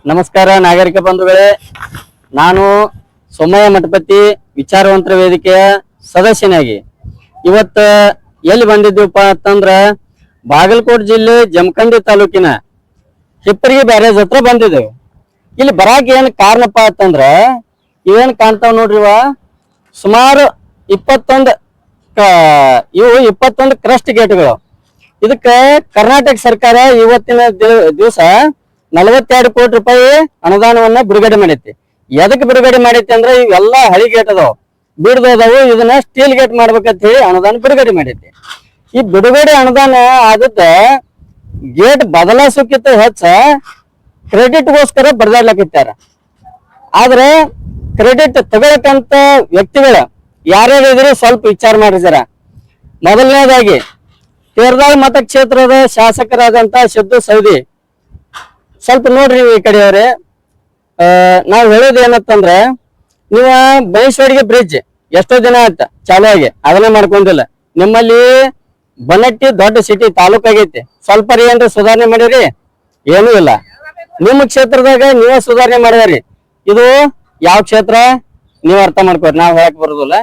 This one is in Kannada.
ನಮಸ್ಕಾರ ನಾಗರಿಕ ಬಂಧುಗಳೇ, ನಾನು ಸೋಮಯ್ಯ ಮಠಪತಿ ವಿಚಾರವಂತರ ವೇದಿಕೆಯ ಸದಸ್ಯನಾಗಿ ಇವತ್ತ ಎಲ್ಲಿ ಬಂದಿದ್ದೀವಪ್ಪ ಅಂತಂದ್ರ ಬಾಗಲಕೋಟೆ ಜಿಲ್ಲೆ ಜಮಖಂಡಿ ತಾಲೂಕಿನ ಹಿಪ್ಪರಿಗೆ ಬ್ಯಾರೇಜ್ ಹತ್ರ ಬಂದಿದ್ದೇವೆ. ಇಲ್ಲಿ ಬರಾಕ ಏನ್ ಕಾರಣಪ್ಪ ಅಂತಂದ್ರ ಇವೇನ್ ಕಾಣ್ತಾವ್ ನೋಡ್ರಿವ, ಸುಮಾರು 21 ಕ್ರಸ್ಟ್ ಗೇಟ್ಗಳು. ಇದಕ್ಕ ಕರ್ನಾಟಕ ಸರ್ಕಾರ ಇವತ್ತಿನ ದಿವಸ 42 ಕೋಟಿ ರೂಪಾಯಿ ಅನುದಾನವನ್ನ ಬಿಡುಗಡೆ ಮಾಡೈತಿ. ಎದಕ್ ಬಿಡುಗಡೆ ಮಾಡೈತಿ ಅಂದ್ರೆ ಇವೆಲ್ಲ ಹಳಿ ಗೇಟ್ ಅದಾವ, ಬಿಡ್ದದಾವು, ಇದನ್ನ ಸ್ಟೀಲ್ ಗೇಟ್ ಮಾಡ್ಬೇಕಂತ ಹೇಳಿ ಅನುದಾನ ಬಿಡುಗಡೆ ಮಾಡೈತಿ. ಈ ಬಿಡುಗಡೆ ಅನುದಾನ ಆದದ್ದ ಗೇಟ್ ಬದಲಾಯಿಸೋಕ್ಕಿಂತ ಹೆಚ್ಚ ಕ್ರೆಡಿಟ್ಗೋಸ್ಕರ ಬಡದಾಡ್ಲಕ್ಕಿತ್ತಾರ. ಆದ್ರೆ ಕ್ರೆಡಿಟ್ ತಗೊಳಕಂತ ವ್ಯಕ್ತಿಗಳು ಯಾರ್ಯಾರು ಇದ್ರೆ ಸ್ವಲ್ಪ ವಿಚಾರ ಮಾಡಿದಾರ. ಮೊದಲನೇದಾಗಿ ತೇರದಾಳ ಮತಕ್ಷೇತ್ರದ ಶಾಸಕರಾದಂತ ಸಿದ್ದು ಸೌದಿ, ಸ್ವಲ್ಪ ನೋಡ್ರಿ ಈ ಕಡೆಯವ್ರೆ. ನಾವ್ ಹೇಳೋದು ಏನತ್ತಂದ್ರೆ, ನೀವ ಬೈಸ್ವಾಡಿಗೆ ಬ್ರಿಡ್ಜ್ ಎಷ್ಟೋ ದಿನ ಆಯ್ತ ಚಾಲು ಆಗಿ, ಅದನ್ನ ಮಾಡ್ಕೊಂಡಿಲ್ಲ. ನಿಮ್ಮಲ್ಲಿ ಬನಟ್ಟಿ ದೊಡ್ಡ ಸಿಟಿ ತಾಲೂಕ್ ಆಗೈತಿ, ಸ್ವಲ್ಪ ಏನ್ರಿ ಸುಧಾರಣೆ ಮಾಡಿರಿ? ಏನೂ ಇಲ್ಲ. ನಿಮ್ಮ ಕ್ಷೇತ್ರದಾಗ ನೀವೇ ಸುಧಾರಣೆ ಮಾಡಿದ್ರಿ. ಇದು ಯಾವ ಕ್ಷೇತ್ರ ನೀವ್ ಅರ್ಥ ಮಾಡ್ಕೋರಿ, ನಾವ್ ಹೇಳಕ್ ಬರೋದಿಲ್ಲ.